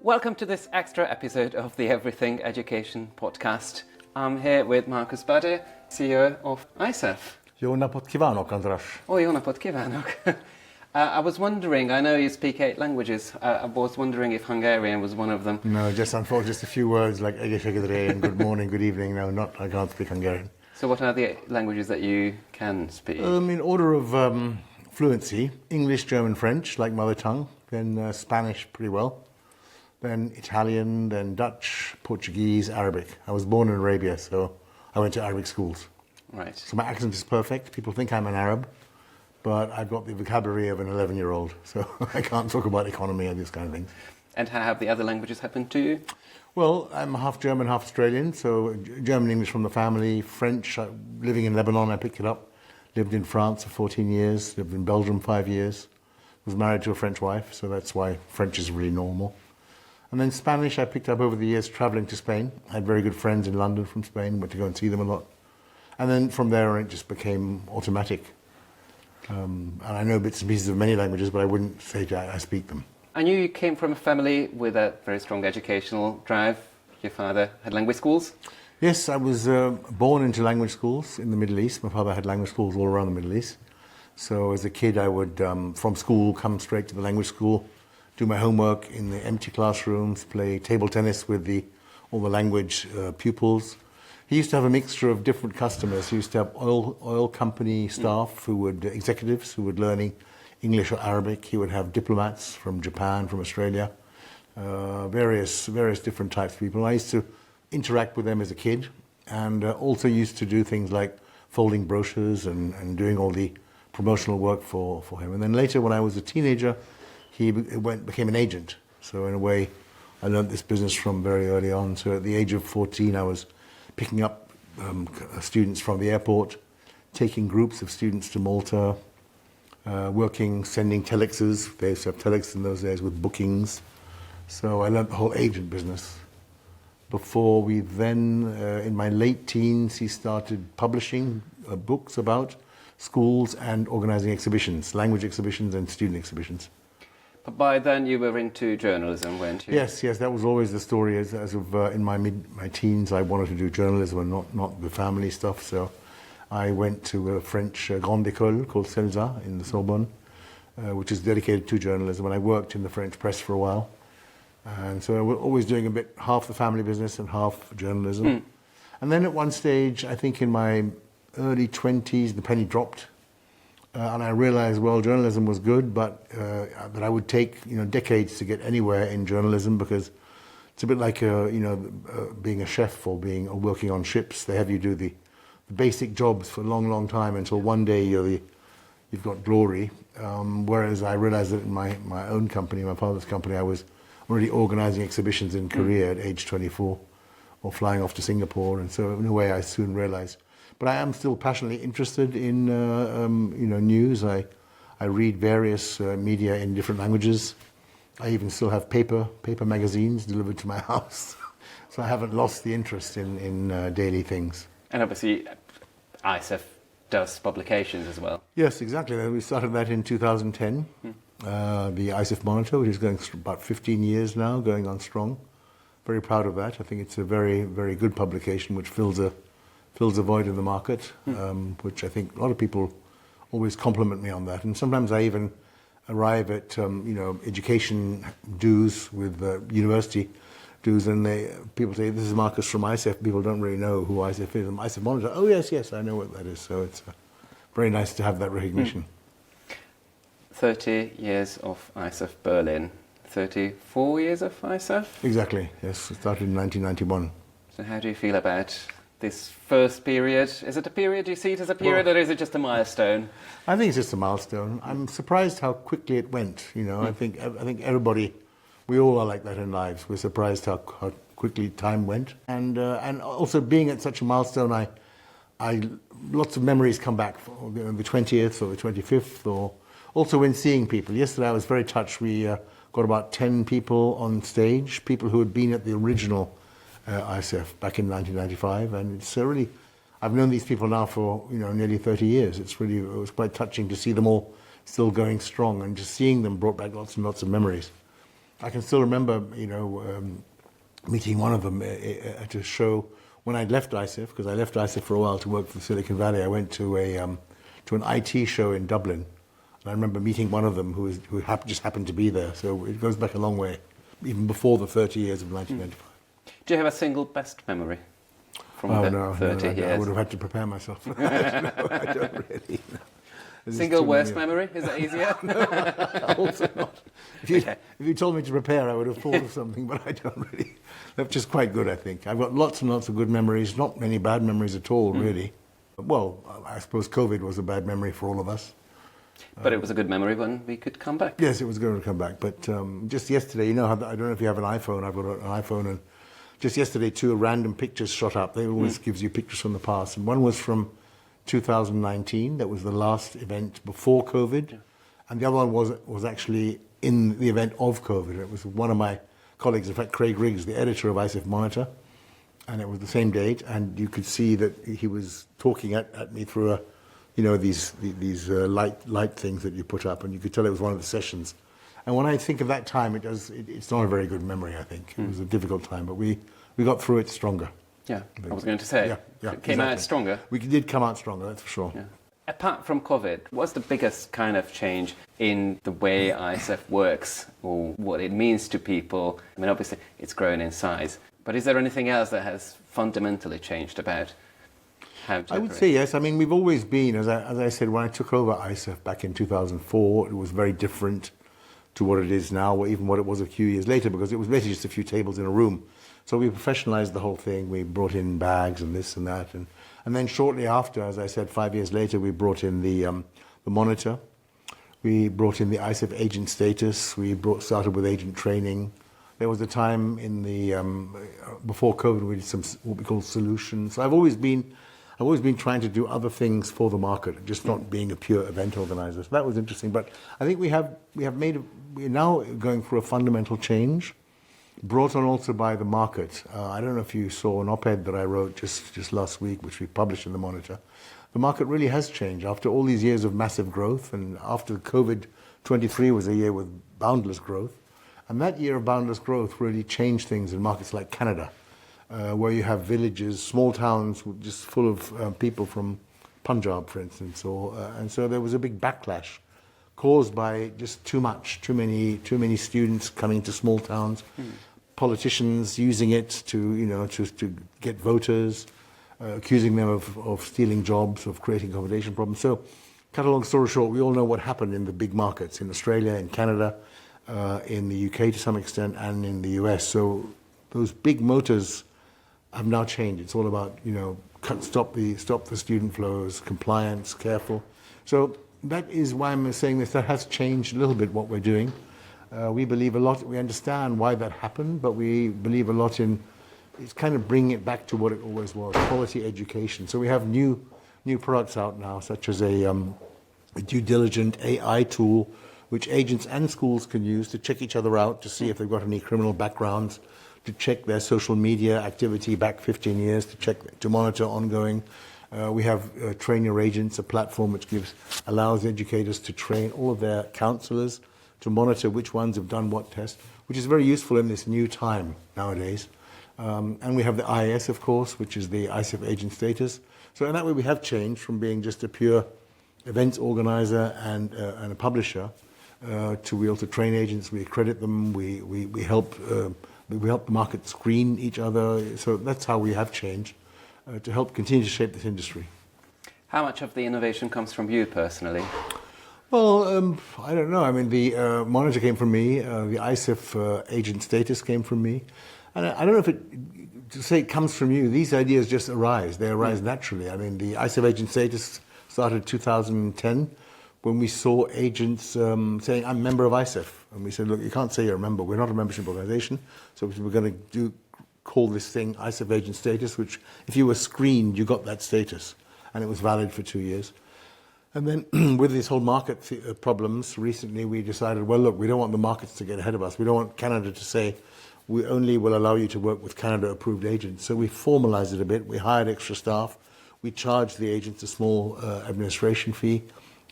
Welcome to this extra episode of the Everything Education podcast. I'm here with Markus Badde, CEO of ICEF. Jó napot kívánok, András. Oh, jó napot kívánok. I was wondering, I know you speak 8 languages, I was wondering if Hungarian was one of them. No, just unfortunately, just a few words like egészségedre and good morning, good evening. No, I can't speak Hungarian. So what are the languages that you can speak? In order of fluency, English, German, French, like mother tongue, then Spanish pretty well, then Italian, then Dutch, Portuguese, Arabic. I was born in Arabia, so I went to Arabic schools. Right. So my accent is perfect. People think I'm an Arab, but I've got the vocabulary of an 11-year-old, so I can't talk about economy and these kind of things. And how have the other languages happened to you? Well, I'm half German, half Australian, so German, English from the family, French, living in Lebanon, I picked it up. Lived in France for 14 years, lived in Belgium 5 years, was married to a French wife, so that's why French is really normal. And then Spanish I picked up over the years traveling to Spain. I had very good friends in London from Spain, went to go and see them a lot. And then from there it just became automatic. And I know bits and pieces of many languages, but I wouldn't say I speak them. I knew you came from a family with a very strong educational drive. Your father had language schools? Yes, I was born into language schools in the Middle East. My father had language schools all around the Middle East. So as a kid, I would, from school, come straight to the language school, do my homework in the empty classrooms, play table tennis with all the language pupils. He used to have a mixture of different customers. He used to have oil company staff executives who were learning English or Arabic. He would have diplomats from Japan, from Australia, various different types of people. I used to interact with them as a kid, and also used to do things like folding brochures and doing all the promotional work for him. And then later, when I was a teenager, he became an agent. So in a way, I learned this business from very early on. So at the age of 14, I was picking up students from the airport, taking groups of students to Malta, working, sending telexes. They used to have telex in those days with bookings. So I learned the whole agent business. Before we then, in my late teens, he started publishing books about schools and organizing exhibitions, language exhibitions and student exhibitions. But by then you were into journalism, weren't you? Yes, that was always the story. As of in my teens, I wanted to do journalism and not the family stuff. So I went to a French grande école called CELSA in the Sorbonne, which is dedicated to journalism. And I worked in the French press for a while. And so I was always doing a bit, half the family business and half journalism. And then at one stage, I think in my early 20s, the penny dropped. And I realized, well, journalism was good, but that I would take decades to get anywhere in journalism, because it's a bit like being a chef or working on ships. They have you do the basic jobs for a long time until one day you've got glory. Whereas I realized that in my own company, my father's company, I was already organizing exhibitions in Korea at age 24, or flying off to Singapore. And so in a way, I soon realized. But I am still passionately interested in news. I read various media in different languages. I even still have paper magazines delivered to my house. So I haven't lost the interest in daily things. And obviously, ICEF does publications as well. Yes, exactly. We started that in 2010. The ICEF Monitor, which is going about 15 years now, going on strong. Very proud of that. I think it's a very, very good publication which fills a void in the market, which I think a lot of people always compliment me on that. And sometimes I even arrive at education dues with university dues, and people say, "This is Markus from ICEF." People don't really know who ICEF is. ICEF Monitor. Oh yes, I know what that is. So it's very nice to have that recognition. 30 years of ICEF Berlin. 34 years of ICEF? Exactly. Yes, it started in 1991. So how do you feel about this first period? Is it a period? Do you see it as a period, or is it just a milestone? I think it's just a milestone. I'm surprised how quickly it went. I think everybody, we all are like that in lives. We're surprised how quickly time went, and also being at such a milestone, I lots of memories come back. For the 20th or the 25th, or also when seeing people. Yesterday I was very touched. We got about 10 people on stage, people who had been at the original ICEF back in 1995, and it's really, I've known these people now for nearly 30 years. It was quite touching to see them all still going strong, and just seeing them brought back lots and lots of memories. I can still remember, meeting one of them at a show when I'd left ICEF, because I left ICEF for a while to work for Silicon Valley. I went to an IT show in Dublin, and I remember meeting one of them who just happened to be there. So it goes back a long way, even before the 30 years of 1995. Do you have a single best memory from the 30 years? I would have had to prepare myself for that. No, I don't really. No. Single worst memory? Is that easier? No, also not. If you told me to prepare, I would have thought of something, but I don't really. That's just quite good, I think. I've got lots and lots of good memories, not many bad memories at all, really. Well, I suppose COVID was a bad memory for all of us. But it was a good memory when we could come back. Yes, it was going to come back. But just yesterday, I don't know if you have an iPhone. I've got an iPhone, and just yesterday, 2 random pictures shot up. They always gives you pictures from the past, and one was from 2019. That was the last event before COVID, and the other one was actually in the event of COVID. It was one of my colleagues, in fact, Craig Riggs, the editor of ICEF Monitor, and it was the same date, and you could see that he was talking at me through these light things that you put up, and you could tell it was one of the sessions. And when I think of that time, it's not a very good memory, I think. It was a difficult time, but we got through it stronger. Yeah, I was going to say, it came out stronger. We did come out stronger, that's for sure. Yeah. Apart from COVID, what's the biggest kind of change in the way ICEF works, or what it means to people? I mean, obviously, it's grown in size, but is there anything else that has fundamentally changed about how to I would say yes. I mean, we've always been, as I said, when I took over ICEF back in 2004, it was very different to what it is now, or even what it was a few years later, because it was basically just a few tables in a room. So we professionalized the whole thing. We brought in bags and this and that. And then shortly after, as I said, 5 years later, we brought in the monitor. We brought in the ICEF agent status. We started with agent training. There was a time in the before COVID we did some what we call solutions. So I've always been trying to do other things for the market, just not being a pure event organizer. So that was interesting. But I think we're now going through a fundamental change, brought on also by the market. I don't know if you saw an op-ed that I wrote just last week, which we published in the Monitor. The market really has changed after all these years of massive growth, and after COVID, 23 was a year with boundless growth. And that year of boundless growth really changed things in markets like Canada, where you have villages, small towns just full of people from Punjab, for instance. And so there was a big backlash caused by just too many students coming to small towns, politicians using it to get voters, accusing them of stealing jobs, of creating accommodation problems. So, cut a long story short, we all know what happened in the big markets, in Australia, in Canada, in the UK to some extent, and in the US. So those big motors have now changed. It's all about, stop the student flows, compliance, careful. So that is why I'm saying this. That has changed a little bit what we're doing. We believe a lot, we understand why that happened, but we believe a lot in, it's kind of bringing it back to what it always was, quality education. So we have new products out now, such as a due diligent AI tool, which agents and schools can use to check each other out, to see if they've got any criminal backgrounds, to check their social media activity back 15 years, to monitor ongoing. We have Train Your Agents, a platform which allows educators to train all of their counsellors to monitor which ones have done what test, which is very useful in this new time nowadays. And we have the IAS, of course, which is the ICEF agent status. So in that way we have changed from being just a pure events organizer and a publisher to be able to train agents. We accredit them. We help the market screen each other. So that's how we have changed to help continue to shape this industry. How much of the innovation comes from you personally? Well, I don't know. I mean, the monitor came from me. The ICEF agent status came from me. And I don't know if to say it comes from you, these ideas just arise. They arise naturally. I mean, the ICEF agent status started in 2010 when we saw agents saying, I'm a member of ICEF. And we said, look, you can't say you're a member. We're not a membership organization. So we're going to call this thing ICEF agent status, which if you were screened, you got that status. And it was valid for 2 years. And then with these whole market problems, recently we decided, well, look, we don't want the markets to get ahead of us. We don't want Canada to say, we only will allow you to work with Canada-approved agents. So we formalized it a bit. We hired extra staff. We charged the agents a small administration fee.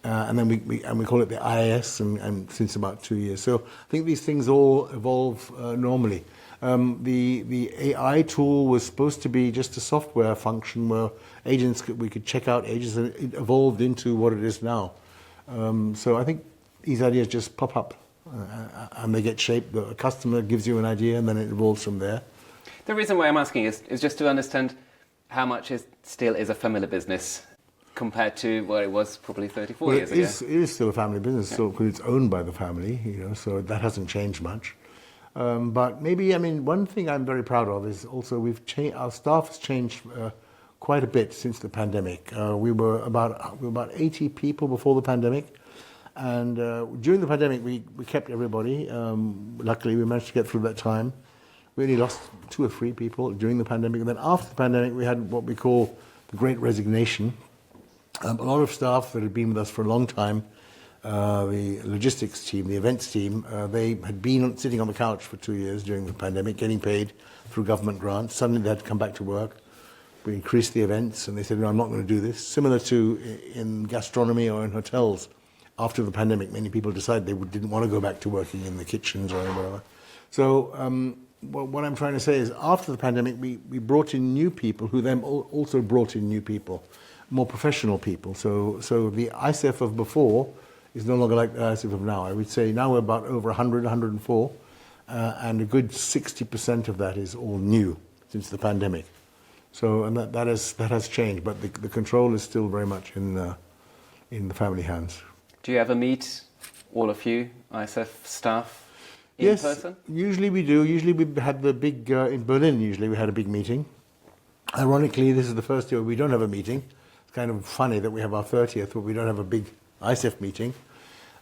and then we call it the IAS, and since about 2 years. So I think these things all evolve normally. The AI tool was supposed to be just a software function where we could check out agents, and it evolved into what it is now. So I think these ideas just pop up and they get shaped. The customer gives you an idea and then it evolves from there. The reason why I'm asking is just to understand how much it still is a family business compared to what it was probably 34 years ago. It is still a family business, so because it's owned by the family, so that hasn't changed much. But maybe, one thing I'm very proud of is also our staff has changed quite a bit since the pandemic. We were about 80 people before the pandemic, and during the pandemic we kept everybody. Luckily, we managed to get through that time. We only lost 2 or 3 people during the pandemic, and then after the pandemic we had what we call the Great Resignation. A lot of staff that had been with us for a long time, the logistics team, the events team, they had been sitting on the couch for 2 years during the pandemic, getting paid through government grants. Suddenly they had to come back to work. We increased the events, and they said, no, I'm not going to do this. Similar to in gastronomy or in hotels. After the pandemic, many people decided they didn't want to go back to working in the kitchens or whatever. So what I'm trying to say is after the pandemic, we brought in new people who then also brought in new people, more professional people. So the ICEF of before is no longer like the ICEF of now. I would say now we're about over 100, 104, and a good 60% of that is all new since the pandemic. So, and that has changed, but the control is still very much in the family hands. Do you ever meet all of you ICEF staff in yes, person? Usually we do. Usually we had the big, in Berlin usually we had a big meeting. Ironically, this is the first year we don't have a meeting. It's kind of funny that we have our 30th, but we don't have a big ICEF meeting.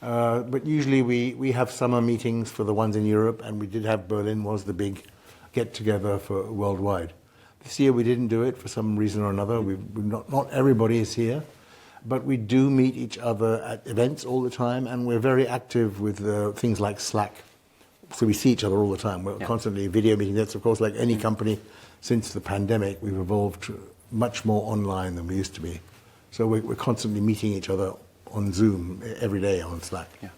But usually we have summer meetings for the ones in Europe, and we did have Berlin was the big get-together for worldwide. This year we didn't do it for some reason or another. Not everybody is here, but we do meet each other at events all the time, and we're very active with things like Slack. So we see each other all the time. We're constantly video meeting. That's, of course, like any company, since the pandemic, we've evolved much more online than we used to be. So we're constantly meeting each other on Zoom every day on Slack. Yeah.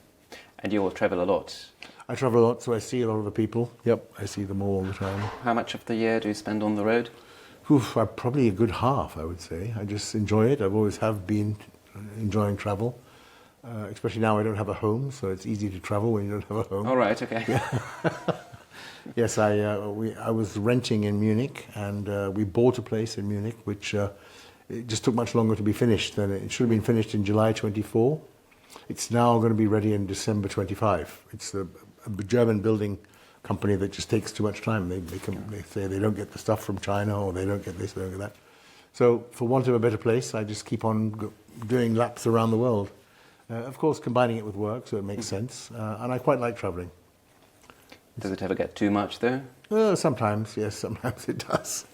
And you all travel a lot? I travel a lot, so I see a lot of the people. Yep, I see them all the time. How much of the year do you spend on the road? Probably a good half, I would say. I just enjoy it. I've always been enjoying travel. Especially now I don't have a home, so it's easy to travel when you don't have a home. All right, okay. Yeah. Yes, I was renting in Munich, and we bought a place in Munich, which it just took much longer to be finished than it should have been finished in July 24. It's now going to be ready in December 25. It's a German building company that just takes too much time. They say they don't get the stuff from China, or they don't get this, they don't get that. So for want of a better place, I just keep on doing laps around the world. Of course, combining it with work, so it makes sense. And I quite like traveling. Does it ever get too much, though? Sometimes, yes, sometimes it does.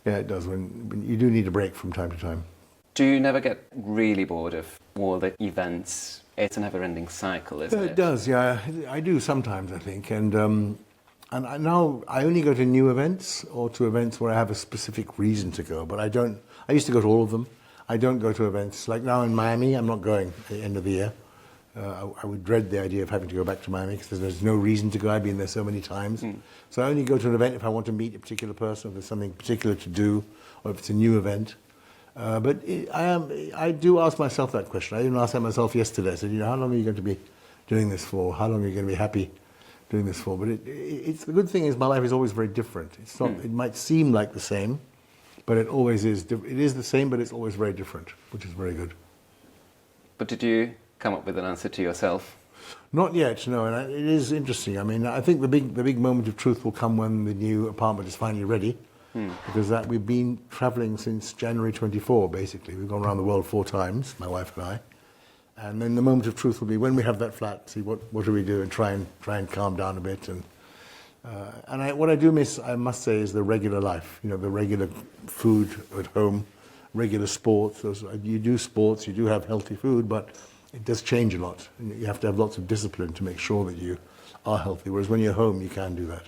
Yeah, it does. When you do need a break from time to time. Do you never get really bored of all the events? It's a never-ending cycle, isn't it? It does, yeah. I do sometimes, I think. And now I only go to new events or to events where I have a specific reason to go. But I used to go to all of them. I don't go to events. Like now in Miami, I'm not going at the end of the year. I would dread the idea of having to go back to Miami because there's no reason to go. I've been there so many times. So I only go to an event if I want to meet a particular person, if there's something particular to do, or if it's a new event. But I do ask myself that question. I even asked that myself yesterday. I said, how long are you going to be doing this for? How long are you going to be happy doing this for? But it's the good thing is my life is always very different. It's not. It might seem like the same, but it always is. It is the same, but it's always very different, which is very good. But did you come up with an answer to yourself? Not yet, no. And it is interesting. I mean, I think the big moment of truth will come when the new apartment is finally ready. Because we've been travelling since January 24, basically. We've gone around the world 4 times, my wife and I. And then the moment of truth will be when we have that flat, see what do we do and try and calm down a bit. And what I do miss, I must say, is the regular life. The regular food at home, regular sports. You do sports, you do have healthy food, but it does change a lot. You have to have lots of discipline to make sure that you are healthy. Whereas when you're home, you can do that.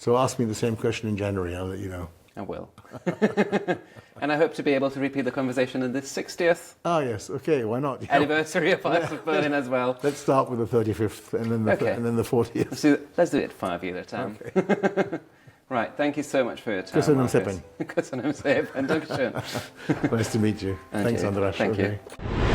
So ask me the same question in January, I'll let you know. I will. And I hope to be able to repeat the conversation in the 60th Ah, yes. Okay, why not? anniversary of ICEF Berlin as well. Let's start with the 35th and then the 40th. Let's do it 5 years at a time. Okay. Right, thank you so much for your time. Köszönöm szépen. Köszönöm szépen. Dankeschön. Nice to meet you. Thanks, András. Thank you.